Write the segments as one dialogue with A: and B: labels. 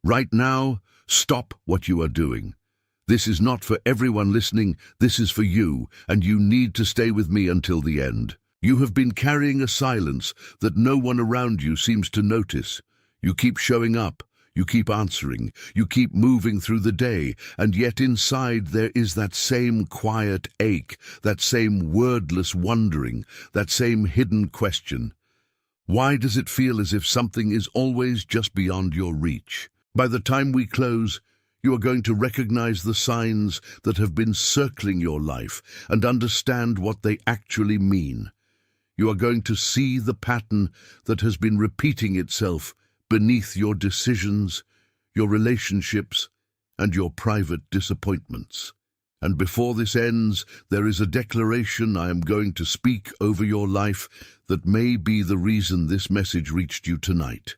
A: Right now, stop what you are doing. This is not for everyone listening, this is for you, and you need to stay with me until the end. You have been carrying a silence that no one around you seems to notice. You keep showing up, you keep answering, you keep moving through the day, and yet inside there is that same quiet ache, that same wordless wondering, that same hidden question. Why does it feel as if something is always just beyond your reach? By the time we close, you are going to recognize the signs that have been circling your life and understand what they actually mean. You are going to see the pattern that has been repeating itself beneath your decisions, your relationships, and your private disappointments. And before this ends, there is a declaration I am going to speak over your life that may be the reason this message reached you tonight.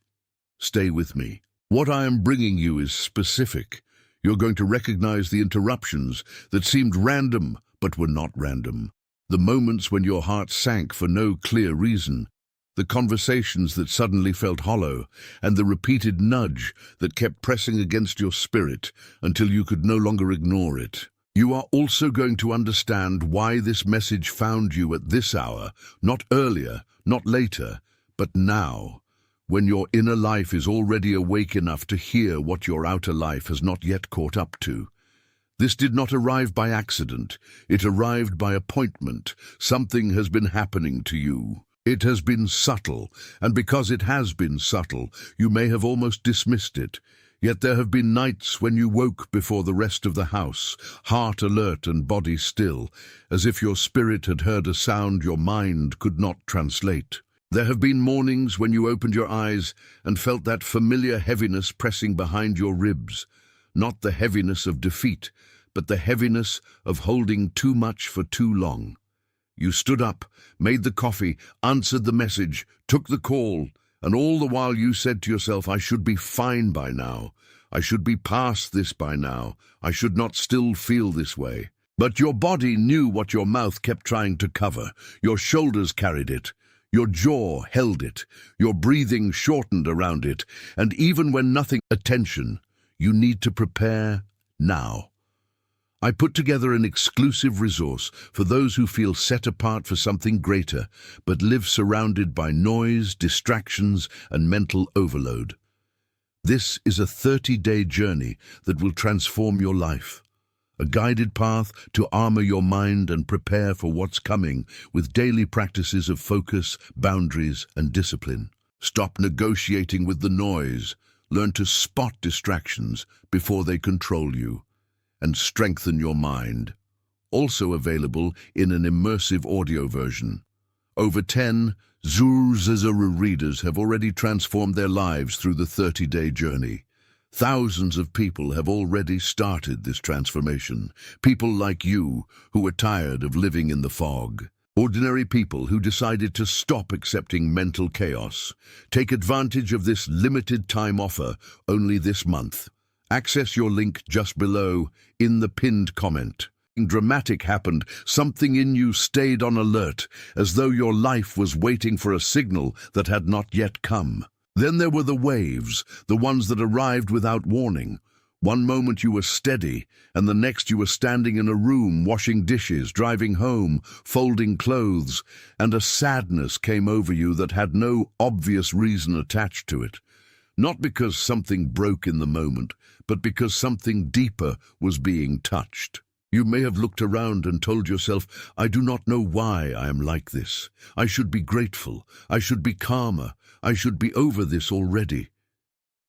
A: Stay with me. What I am bringing you is specific. You're going to recognize the interruptions that seemed random but were not random. The moments when your heart sank for no clear reason. The conversations that suddenly felt hollow, and the repeated nudge that kept pressing against your spirit until you could no longer ignore it. You are also going to understand why this message found you at this hour, not earlier, not later, but now, when your inner life is already awake enough to hear what your outer life has not yet caught up to. This did not arrive by accident. It arrived by appointment. Something has been happening to you. It has been subtle, and because it has been subtle, you may have almost dismissed it. Yet there have been nights when you woke before the rest of the house, heart alert and body still, as if your spirit had heard a sound your mind could not translate. There have been mornings when you opened your eyes and felt that familiar heaviness pressing behind your ribs, not the heaviness of defeat, but the heaviness of holding too much for too long. You stood up, made the coffee, answered the message, took the call, and all the while you said to yourself, I should be fine by now. I should be past this by now. I should not still feel this way. But your body knew what your mouth kept trying to cover. Your shoulders carried it. Your jaw held it. Your breathing shortened around it. And even when nothing, attention, you need to prepare now. I put together an exclusive resource for those who feel set apart for something greater, but live surrounded by noise, distractions, and mental overload. This is a 30-day journey that will transform your life. A guided path to armor your mind and prepare for what's coming with daily practices of focus, boundaries, and discipline. Stop negotiating with the noise. Learn to spot distractions before they control you. And strengthen your mind. Also available in an immersive audio version. Over 10 Zuru readers have already transformed their lives through the 30-day journey. Thousands of people have already started this transformation. People like you who are tired of living in the fog. Ordinary people who decided to stop accepting mental chaos. Take advantage of this limited time offer only this month. Access your link just below in the pinned comment. Something dramatic happened. Something in you stayed on alert, as though your life was waiting for a signal that had not yet come. Then there were the waves, the ones that arrived without warning. One moment you were steady, and the next you were standing in a room, washing dishes, driving home, folding clothes, and a sadness came over you that had no obvious reason attached to it. Not because something broke in the moment, but because something deeper was being touched. You may have looked around and told yourself, I do not know why I am like this. I should be grateful. I should be calmer. I should be over this already.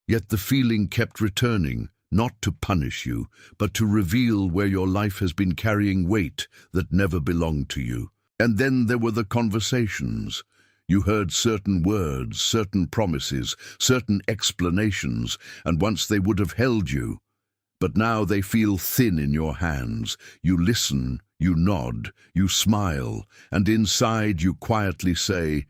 A: Yet the feeling kept returning, not to punish you, but to reveal where your life has been carrying weight that never belonged to you. And then there were the conversations. You heard certain words, certain promises, certain explanations, and once they would have held you. But now they feel thin in your hands. You listen, you nod, you smile, and inside you quietly say,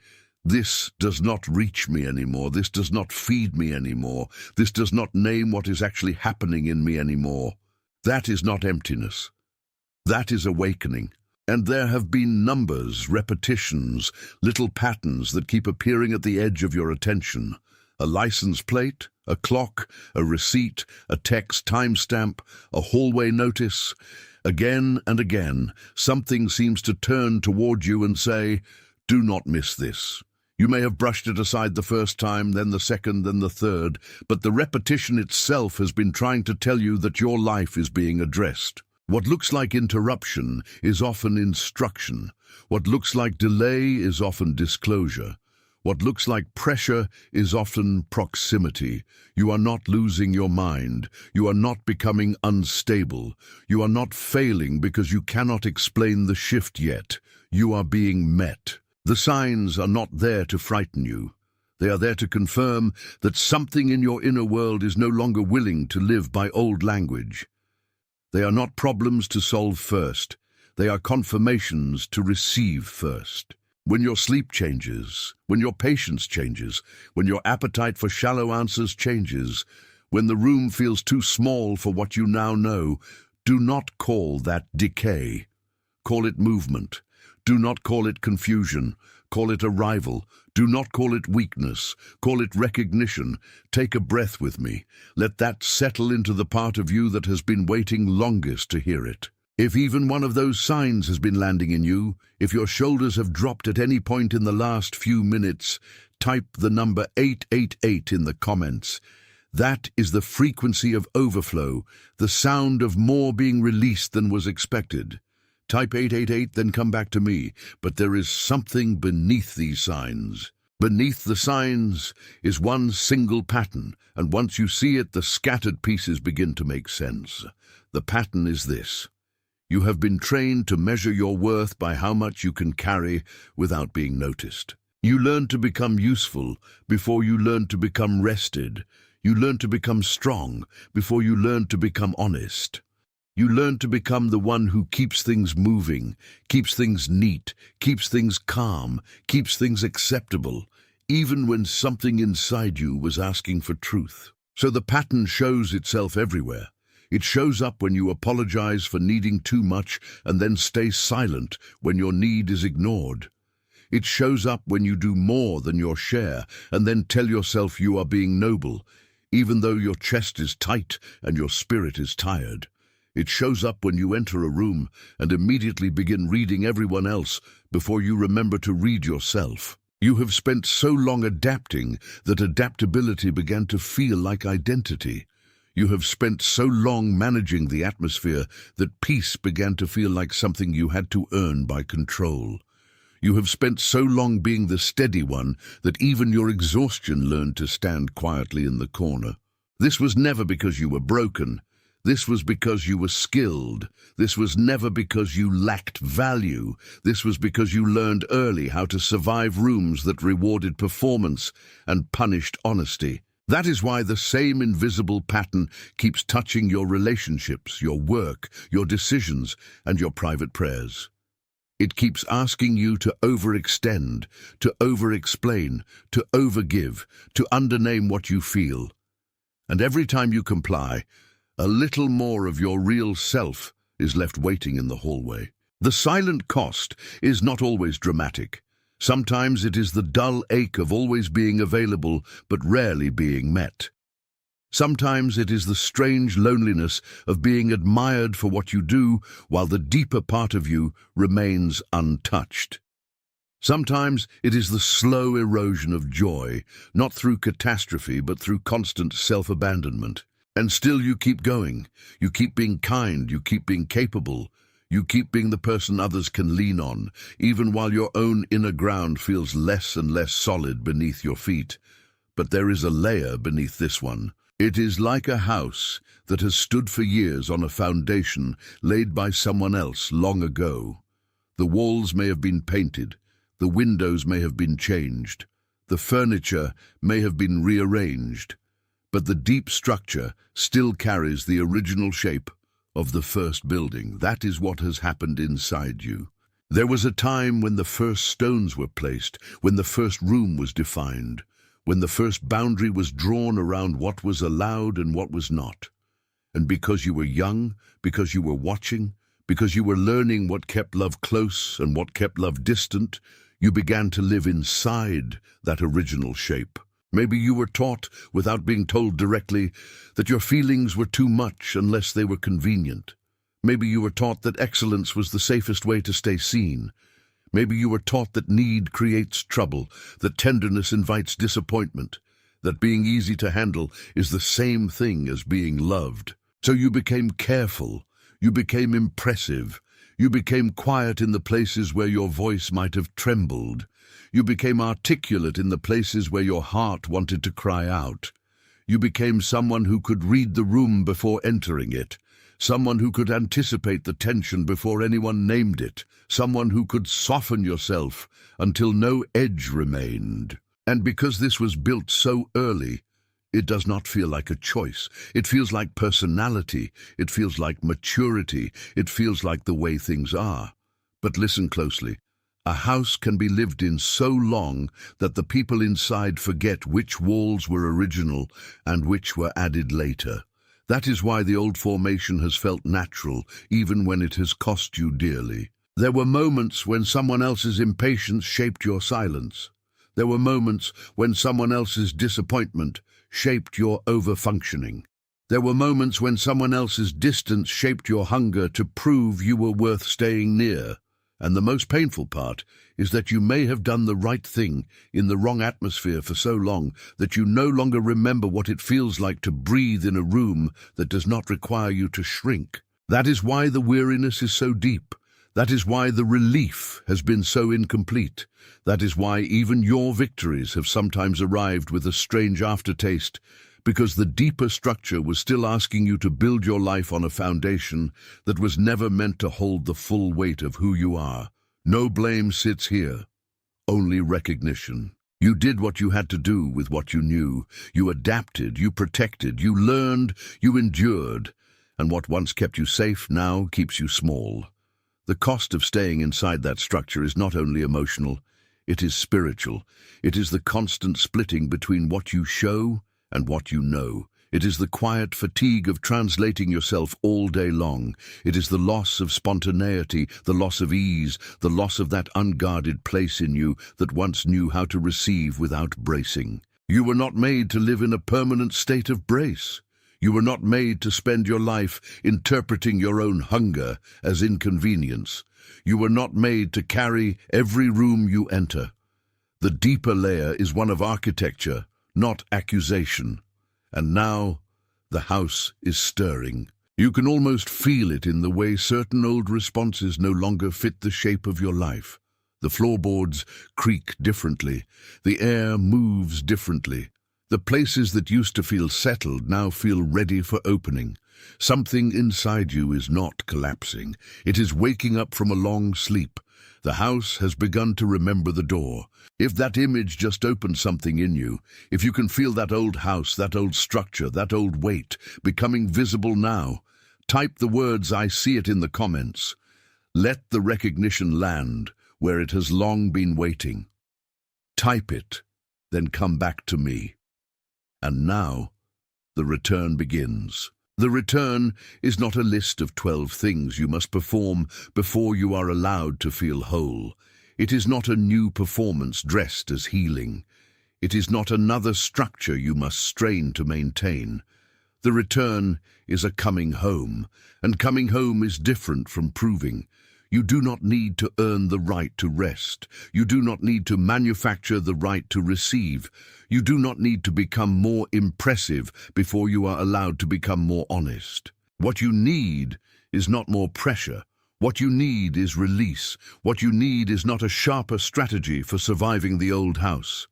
A: this does not reach me anymore, this does not feed me anymore, this does not name what is actually happening in me anymore. That is not emptiness. That is awakening. And there have been numbers, repetitions, little patterns that keep appearing at the edge of your attention. A license plate, a clock, a receipt, a text timestamp, a hallway notice. Again and again, something seems to turn toward you and say, "Do not miss this." You may have brushed it aside the first time, then the second, then the third, but the repetition itself has been trying to tell you that your life is being addressed. What looks like interruption is often instruction. What looks like delay is often disclosure. What looks like pressure is often proximity. You are not losing your mind. You are not becoming unstable. You are not failing because you cannot explain the shift yet. You are being met. The signs are not there to frighten you. They are there to confirm that something in your inner world is no longer willing to live by old language. They are not problems to solve first. They are confirmations to receive first. When your sleep changes, when your patience changes, when your appetite for shallow answers changes, when the room feels too small for what you now know, do not call that decay. Call it movement. Do not call it confusion. Call it arrival. Do not call it weakness. Call it recognition. Take a breath with me. Let that settle into the part of you that has been waiting longest to hear it. If even one of those signs has been landing in you, if your shoulders have dropped at any point in the last few minutes, type the number 888 in the comments. That is the frequency of overflow, the sound of more being released than was expected. Type 888, then come back to me. But there is something beneath these signs. Beneath the signs is one single pattern, and once you see it, the scattered pieces begin to make sense. The pattern is this. You have been trained to measure your worth by how much you can carry without being noticed. You learn to become useful before you learn to become rested. You learn to become strong before you learn to become honest. You learn to become the one who keeps things moving, keeps things neat, keeps things calm, keeps things acceptable, even when something inside you was asking for truth. So the pattern shows itself everywhere. It shows up when you apologize for needing too much and then stay silent when your need is ignored. It shows up when you do more than your share and then tell yourself you are being noble, even though your chest is tight and your spirit is tired. It shows up when you enter a room and immediately begin reading everyone else before you remember to read yourself. You have spent so long adapting that adaptability began to feel like identity. You have spent so long managing the atmosphere that peace began to feel like something you had to earn by control. You have spent so long being the steady one that even your exhaustion learned to stand quietly in the corner. This was never because you were broken. This was because you were skilled. This was never because you lacked value. This was because you learned early how to survive rooms that rewarded performance and punished honesty. That is why the same invisible pattern keeps touching your relationships, your work, your decisions, and your private prayers. It keeps asking you to overextend, to over-explain, to overgive, to undername what you feel. And every time you comply, a little more of your real self is left waiting in the hallway. The silent cost is not always dramatic. Sometimes it is the dull ache of always being available but rarely being met. Sometimes it is the strange loneliness of being admired for what you do while the deeper part of you remains untouched. Sometimes it is the slow erosion of joy, not through catastrophe but through constant self-abandonment. And still you keep going. You keep being kind. You keep being capable. You keep being the person others can lean on, even while your own inner ground feels less and less solid beneath your feet. But there is a layer beneath this one. It is like a house that has stood for years on a foundation laid by someone else long ago. The walls may have been painted. The windows may have been changed. The furniture may have been rearranged. But the deep structure still carries the original shape of the first building. That is what has happened inside you. There was a time when the first stones were placed, when the first room was defined, when the first boundary was drawn around what was allowed and what was not. And because you were young, because you were watching, because you were learning what kept love close and what kept love distant, you began to live inside that original shape. Maybe you were taught, without being told directly, that your feelings were too much unless they were convenient. Maybe you were taught that excellence was the safest way to stay seen. Maybe you were taught that need creates trouble, that tenderness invites disappointment, that being easy to handle is the same thing as being loved. So you became careful, you became impressive, you became quiet in the places where your voice might have trembled. You became articulate in the places where your heart wanted to cry out. You became someone who could read the room before entering it, someone who could anticipate the tension before anyone named it, someone who could soften yourself until no edge remained. And because this was built so early, it does not feel like a choice. It feels like personality. It feels like maturity. It feels like the way things are. But listen closely. A house can be lived in so long that the people inside forget which walls were original and which were added later. That is why the old formation has felt natural, even when it has cost you dearly. There were moments when someone else's impatience shaped your silence. There were moments when someone else's disappointment shaped your over-functioning. There were moments when someone else's distance shaped your hunger to prove you were worth staying near. And the most painful part is that you may have done the right thing in the wrong atmosphere for so long that you no longer remember what it feels like to breathe in a room that does not require you to shrink. That is why the weariness is so deep. That is why the relief has been so incomplete. That is why even your victories have sometimes arrived with a strange aftertaste, because the deeper structure was still asking you to build your life on a foundation that was never meant to hold the full weight of who you are. No blame sits here, only recognition. You did what you had to do with what you knew. You adapted, you protected, you learned, you endured, and what once kept you safe now keeps you small. The cost of staying inside that structure is not only emotional, it is spiritual. It is the constant splitting between what you show and what you know. It is the quiet fatigue of translating yourself all day long. It is the loss of spontaneity, the loss of ease, the loss of that unguarded place in you that once knew how to receive without bracing. You were not made to live in a permanent state of brace. You were not made to spend your life interpreting your own hunger as inconvenience. You were not made to carry every room you enter. The deeper layer is one of architecture, not accusation. And now, the house is stirring. You can almost feel it in the way certain old responses no longer fit the shape of your life. The floorboards creak differently. The air moves differently. The places that used to feel settled now feel ready for opening. Something inside you is not collapsing. It is waking up from a long sleep. The house has begun to remember the door. If that image just opened something in you, if you can feel that old house, that old structure, that old weight becoming visible now, type the words "I see it" in the comments. Let the recognition land where it has long been waiting. Type it, then come back to me. And now, the return begins. The return is not a list of 12 things you must perform before you are allowed to feel whole. It is not a new performance dressed as healing. It is not another structure you must strain to maintain. The return is a coming home, and coming home is different from proving. You do not need to earn the right to rest. You do not need to manufacture the right to receive. You do not need to become more impressive before you are allowed to become more honest. What you need is not more pressure. What you need is release. What you need is not a sharper strategy for surviving the old house.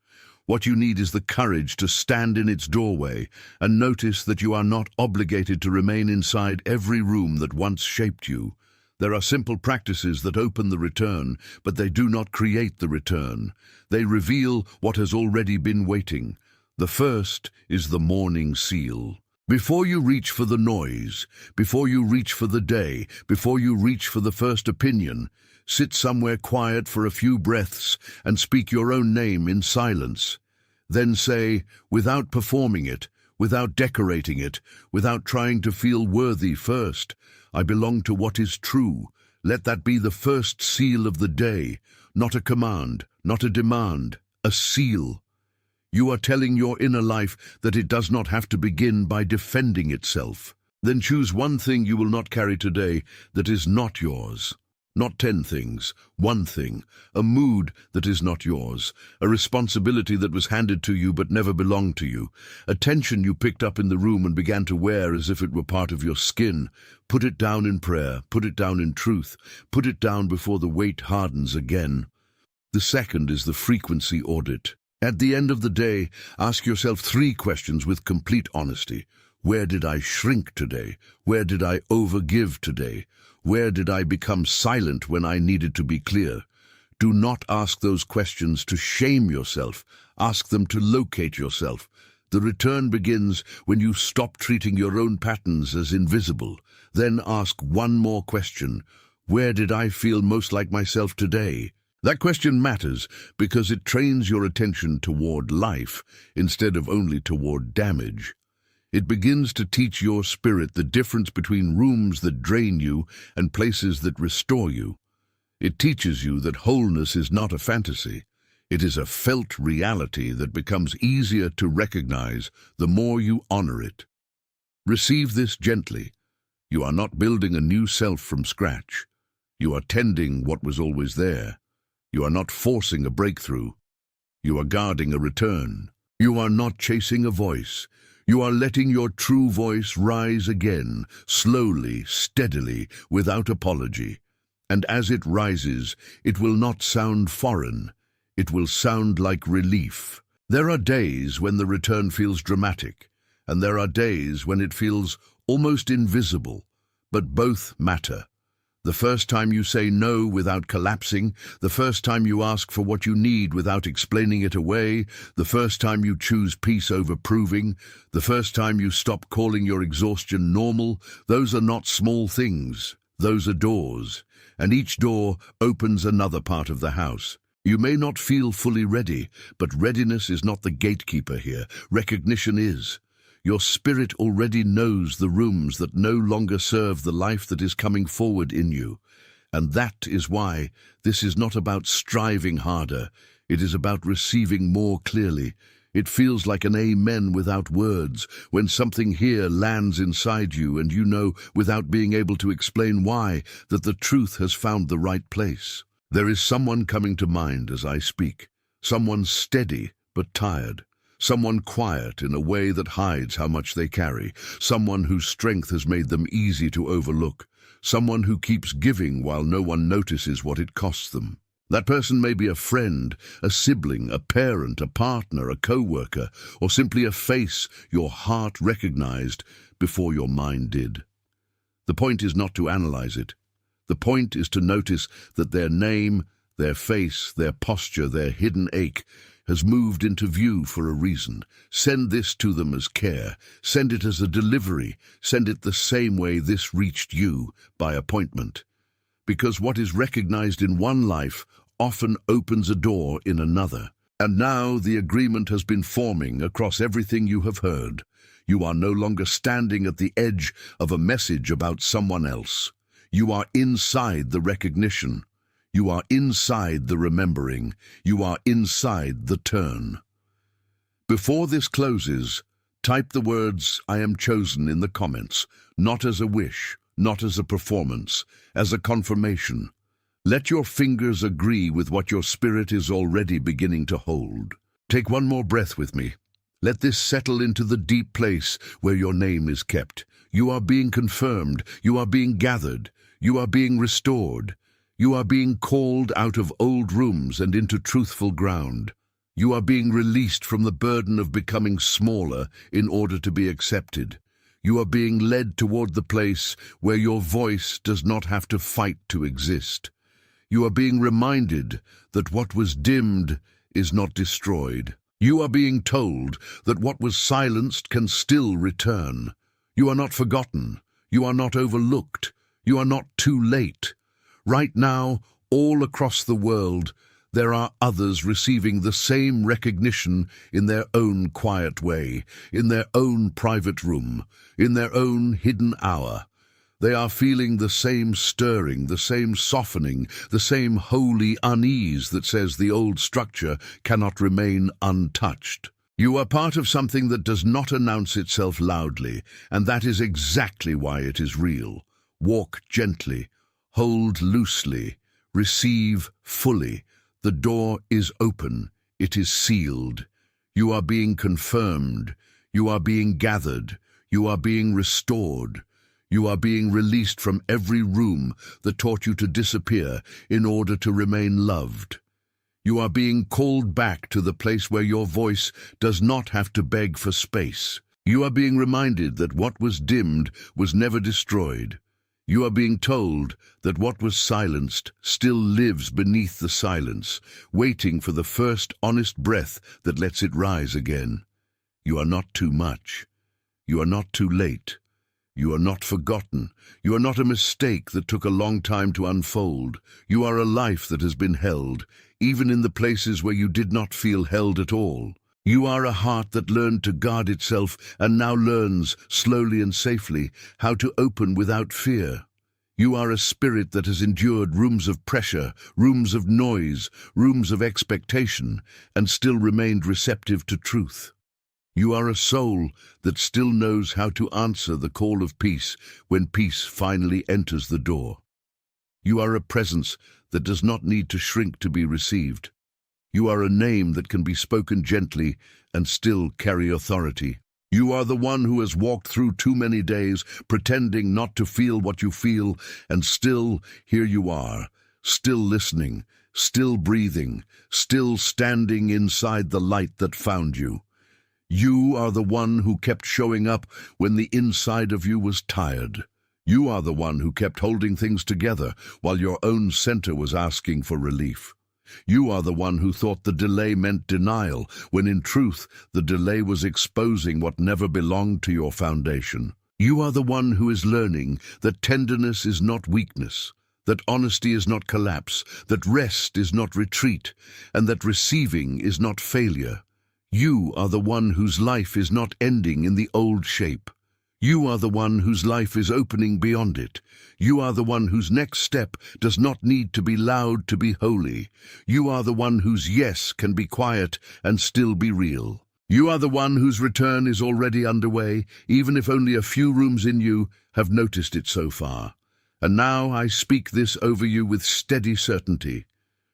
A: What you need is the courage to stand in its doorway and notice that you are not obligated to remain inside every room that once shaped you. There are simple practices that open the return, but they do not create the return. They reveal what has already been waiting. The first is the morning seal. Before you reach for the noise, before you reach for the day, before you reach for the first opinion, sit somewhere quiet for a few breaths and speak your own name in silence. Then say, without performing it, without decorating it, without trying to feel worthy first, I belong to what is true. Let that be the first seal of the day, not a command, not a demand, a seal. You are telling your inner life that it does not have to begin by defending itself. Then choose one thing you will not carry today that is not yours. Not 10 things, one thing, a mood that is not yours, a responsibility that was handed to you but never belonged to you, a tension you picked up in the room and began to wear as if it were part of your skin. Put it down in prayer, put it down in truth, put it down before the weight hardens again. The second is the frequency audit. At the end of the day, ask yourself 3 questions with complete honesty. Where did I shrink today? Where did I overgive today? Where did I become silent when I needed to be clear? Do not ask those questions to shame yourself. Ask them to locate yourself. The return begins when you stop treating your own patterns as invisible. Then ask one more question. Where did I feel most like myself today? That question matters because it trains your attention toward life instead of only toward damage. It begins to teach your spirit the difference between rooms that drain you and places that restore you. It teaches you that wholeness is not a fantasy. It is a felt reality that becomes easier to recognize the more you honor it. Receive this gently. You are not building a new self from scratch. You are tending what was always there. You are not forcing a breakthrough. You are guarding a return. You are not chasing a voice. You are letting your true voice rise again, slowly, steadily, without apology. And as it rises, it will not sound foreign. It will sound like relief. There are days when the return feels dramatic, and there are days when it feels almost invisible, but both matter. The first time you say no without collapsing, the first time you ask for what you need without explaining it away, the first time you choose peace over proving, the first time you stop calling your exhaustion normal, those are not small things. Those are doors, and each door opens another part of the house. You may not feel fully ready, but readiness is not the gatekeeper here. Recognition is. Your spirit already knows the rooms that no longer serve the life that is coming forward in you. And that is why this is not about striving harder. It is about receiving more clearly. It feels like an amen without words, when something here lands inside you and you know, without being able to explain why, that the truth has found the right place. There is someone coming to mind as I speak. Someone steady but tired. Someone quiet in a way that hides how much they carry. Someone whose strength has made them easy to overlook. Someone who keeps giving while no one notices what it costs them. That person may be a friend, a sibling, a parent, a partner, a co-worker, or simply a face your heart recognized before your mind did. The point is not to analyze it. The point is to notice that their name, their face, their posture, their hidden ache has moved into view for a reason. Send this to them as care. Send it as a delivery. Send it the same way this reached you, by appointment. Because what is recognized in one life often opens a door in another. And now the agreement has been forming across everything you have heard. You are no longer standing at the edge of a message about someone else. You are inside the recognition. You are inside the remembering. You are inside the turn. Before this closes, type the words "I am chosen" in the comments, not as a wish, not as a performance, as a confirmation. Let your fingers agree with what your spirit is already beginning to hold. Take one more breath with me. Let this settle into the deep place where your name is kept. You are being confirmed. You are being gathered. You are being restored. You are being called out of old rooms and into truthful ground. You are being released from the burden of becoming smaller in order to be accepted. You are being led toward the place where your voice does not have to fight to exist. You are being reminded that what was dimmed is not destroyed. You are being told that what was silenced can still return. You are not forgotten. You are not overlooked. You are not too late. Right now, all across the world, there are others receiving the same recognition in their own quiet way, in their own private room, in their own hidden hour. They are feeling the same stirring, the same softening, the same holy unease that says the old structure cannot remain untouched. You are part of something that does not announce itself loudly, and that is exactly why it is real. Walk gently, hold loosely, receive fully. The door is open, it is sealed. You are being confirmed, you are being gathered, you are being restored. You are being released from every room that taught you to disappear in order to remain loved. You are being called back to the place where your voice does not have to beg for space. You are being reminded that what was dimmed was never destroyed. You are being told that what was silenced still lives beneath the silence, waiting for the first honest breath that lets it rise again. You are not too much. You are not too late. You are not forgotten. You are not a mistake that took a long time to unfold. You are a life that has been held, even in the places where you did not feel held at all. You are a heart that learned to guard itself and now learns, slowly and safely, how to open without fear. You are a spirit that has endured rooms of pressure, rooms of noise, rooms of expectation, and still remained receptive to truth. You are a soul that still knows how to answer the call of peace when peace finally enters the door. You are a presence that does not need to shrink to be received. You are a name that can be spoken gently and still carry authority. You are the one who has walked through too many days pretending not to feel what you feel, and still here you are, still listening, still breathing, still standing inside the light that found you. You are the one who kept showing up when the inside of you was tired. You are the one who kept holding things together while your own center was asking for relief. You are the one who thought the delay meant denial, when in truth the delay was exposing what never belonged to your foundation. You are the one who is learning that tenderness is not weakness, that honesty is not collapse, that rest is not retreat, and that receiving is not failure. You are the one whose life is not ending in the old shape. You are the one whose life is opening beyond it. You are the one whose next step does not need to be loud to be holy. You are the one whose yes can be quiet and still be real. You are the one whose return is already underway, even if only a few rooms in you have noticed it so far. And now I speak this over you with steady certainty.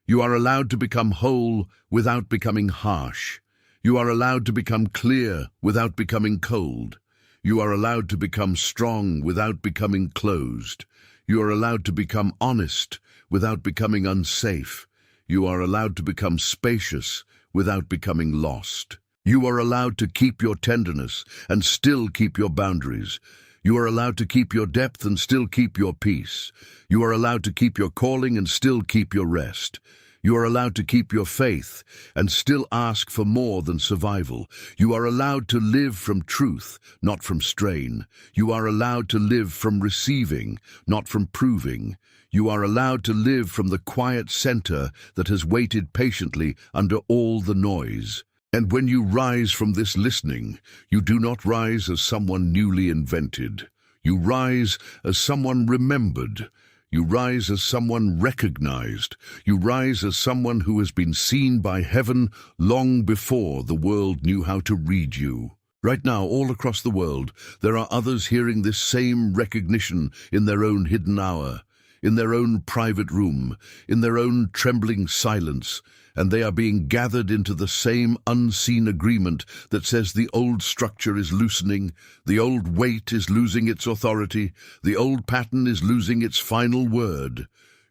A: You are allowed to become whole without becoming harsh. You are allowed to become clear without becoming cold. You are allowed to become strong without becoming closed. You are allowed to become honest without becoming unsafe. You are allowed to become spacious without becoming lost. You are allowed to keep your tenderness and still keep your boundaries. You are allowed to keep your depth and still keep your peace. You are allowed to keep your calling and still keep your rest. You are allowed to keep your faith and still ask for more than survival. You are allowed to live from truth, not from strain. You are allowed to live from receiving, not from proving. You are allowed to live from the quiet center that has waited patiently under all the noise. And when you rise from this listening, you do not rise as someone newly invented. You rise as someone remembered. You rise as someone recognized. You rise as someone who has been seen by heaven long before the world knew how to read you. Right now, all across the world, there are others hearing this same recognition in their own hidden hour, in their own private room, in their own trembling silence, and they are being gathered into the same unseen agreement that says the old structure is loosening, the old weight is losing its authority, the old pattern is losing its final word.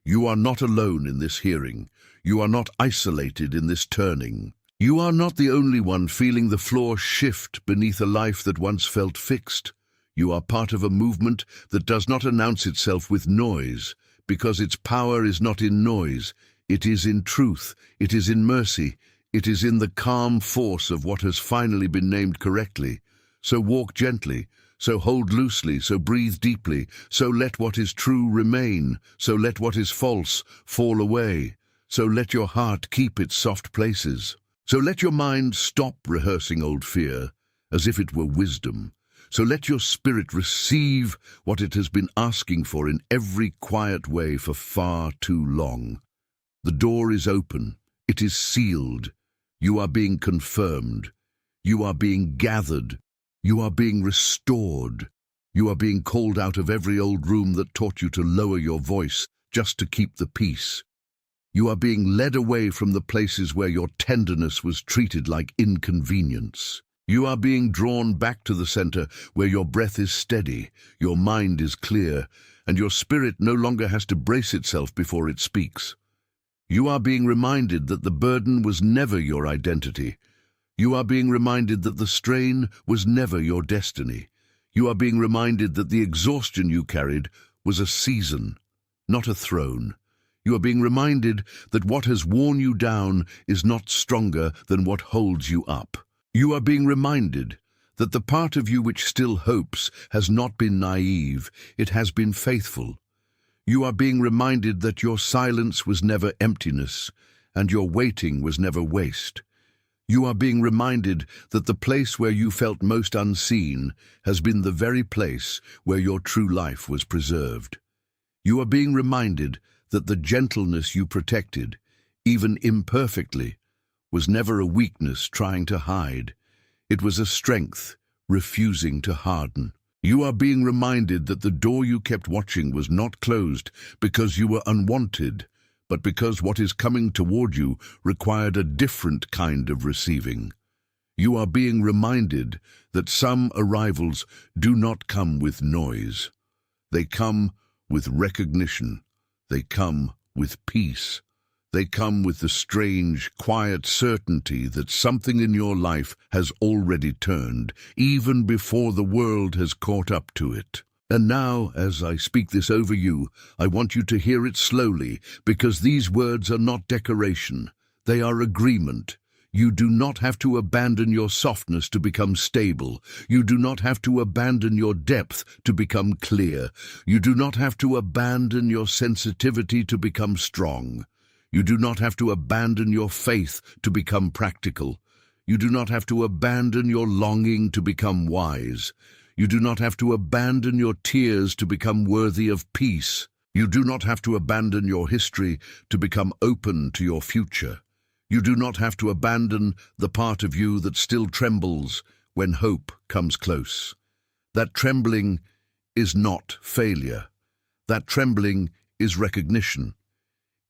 A: You are not alone in this hearing. You are not isolated in this turning. You are not the only one feeling the floor shift beneath a life that once felt fixed. You are part of a movement that does not announce itself with noise, because its power is not in noise. It is in truth, it is in mercy, it is in the calm force of what has finally been named correctly. So walk gently, so hold loosely, so breathe deeply, so let what is true remain, so let what is false fall away, so let your heart keep its soft places. So let your mind stop rehearsing old fear as if it were wisdom. So let your spirit receive what it has been asking for in every quiet way for far too long. The door is open. It is sealed. You are being confirmed. You are being gathered. You are being restored. You are being called out of every old room that taught you to lower your voice just to keep the peace. You are being led away from the places where your tenderness was treated like inconvenience. You are being drawn back to the center where your breath is steady, your mind is clear, and your spirit no longer has to brace itself before it speaks. You are being reminded that the burden was never your identity. You are being reminded that the strain was never your destiny. You are being reminded that the exhaustion you carried was a season, not a throne. You are being reminded that what has worn you down is not stronger than what holds you up. You are being reminded that the part of you which still hopes has not been naive, it has been faithful. You are being reminded that your silence was never emptiness, and your waiting was never waste. You are being reminded that the place where you felt most unseen has been the very place where your true life was preserved. You are being reminded that the gentleness you protected, even imperfectly, was never a weakness trying to hide. It was a strength refusing to harden. You are being reminded that the door you kept watching was not closed because you were unwanted, but because what is coming toward you required a different kind of receiving. You are being reminded that some arrivals do not come with noise. They come with recognition. They come with peace. They come with the strange, quiet certainty that something in your life has already turned, even before the world has caught up to it. And now, as I speak this over you, I want you to hear it slowly, because these words are not decoration. They are agreement. You do not have to abandon your softness to become stable. You do not have to abandon your depth to become clear. You do not have to abandon your sensitivity to become strong. You do not have to abandon your faith to become practical. You do not have to abandon your longing to become wise. You do not have to abandon your tears to become worthy of peace. You do not have to abandon your history to become open to your future. You do not have to abandon the part of you that still trembles when hope comes close. That trembling is not failure. That trembling is recognition.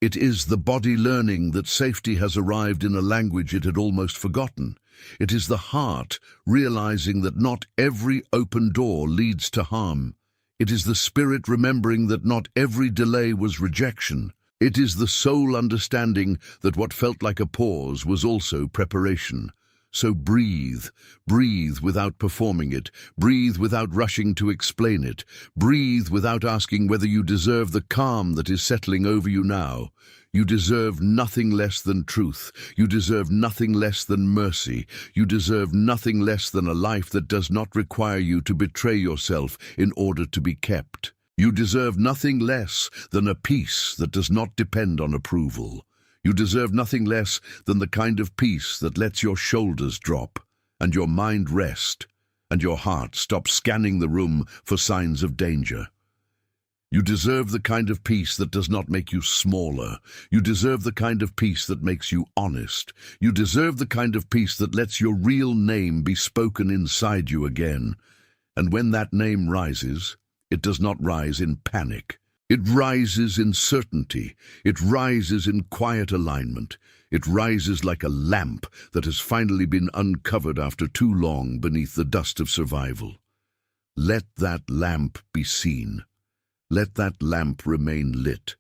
A: It is the body learning that safety has arrived in a language it had almost forgotten. It is the heart realizing that not every open door leads to harm. It is the spirit remembering that not every delay was rejection. It is the soul understanding that what felt like a pause was also preparation. So breathe. Breathe without performing it. Breathe without rushing to explain it. Breathe without asking whether you deserve the calm that is settling over you now. You deserve nothing less than truth. You deserve nothing less than mercy. You deserve nothing less than a life that does not require you to betray yourself in order to be kept. You deserve nothing less than a peace that does not depend on approval. You deserve nothing less than the kind of peace that lets your shoulders drop, and your mind rest, and your heart stop scanning the room for signs of danger. You deserve the kind of peace that does not make you smaller. You deserve the kind of peace that makes you honest. You deserve the kind of peace that lets your real name be spoken inside you again. And when that name rises, it does not rise in panic. It rises in certainty. It rises in quiet alignment. It rises like a lamp that has finally been uncovered after too long beneath the dust of survival. Let that lamp be seen. Let that lamp remain lit.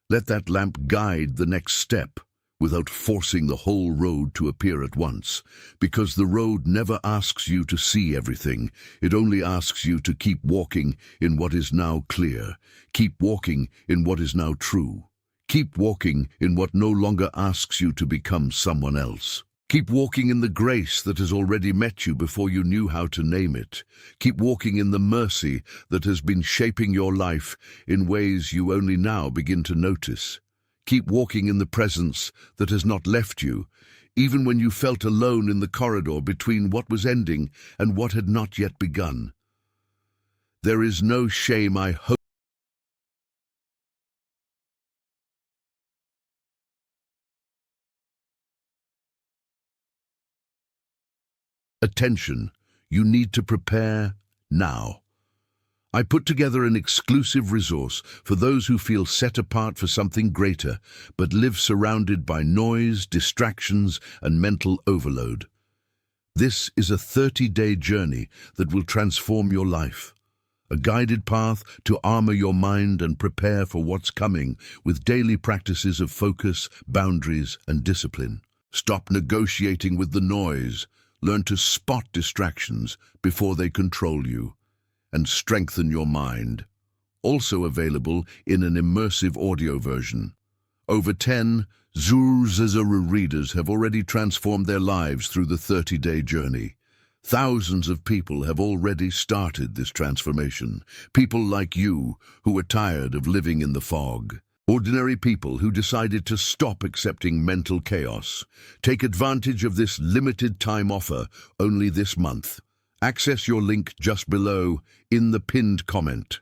A: Let that lamp guide the next step without forcing the whole road to appear at once, because the road never asks you to see everything. It only asks you to keep walking in what is now clear. Keep walking in what is now true. Keep walking in what no longer asks you to become someone else. Keep walking in the grace that has already met you before you knew how to name it. Keep walking in the mercy that has been shaping your life in ways you only now begin to notice. Keep walking in the presence that has not left you, even when you felt alone in the corridor between what was ending and what had not yet begun. There is no shame, I hope. Attention, you need to prepare now. I put together an exclusive resource for those who feel set apart for something greater, but live surrounded by noise, distractions, and mental overload. This is a 30-day journey that will transform your life. A guided path to armor your mind and prepare for what's coming with daily practices of focus, boundaries, and discipline. Stop negotiating with the noise. Learn to spot distractions before they control you, and strengthen your mind. Also available in an immersive audio version. Over 10 Zuru readers have already transformed their lives through the 30-day journey. Thousands of people have already started this transformation. People like you who are tired of living in the fog. Ordinary people who decided to stop accepting mental chaos. Take advantage of this limited time offer only this month. Access your link just below in the pinned comment.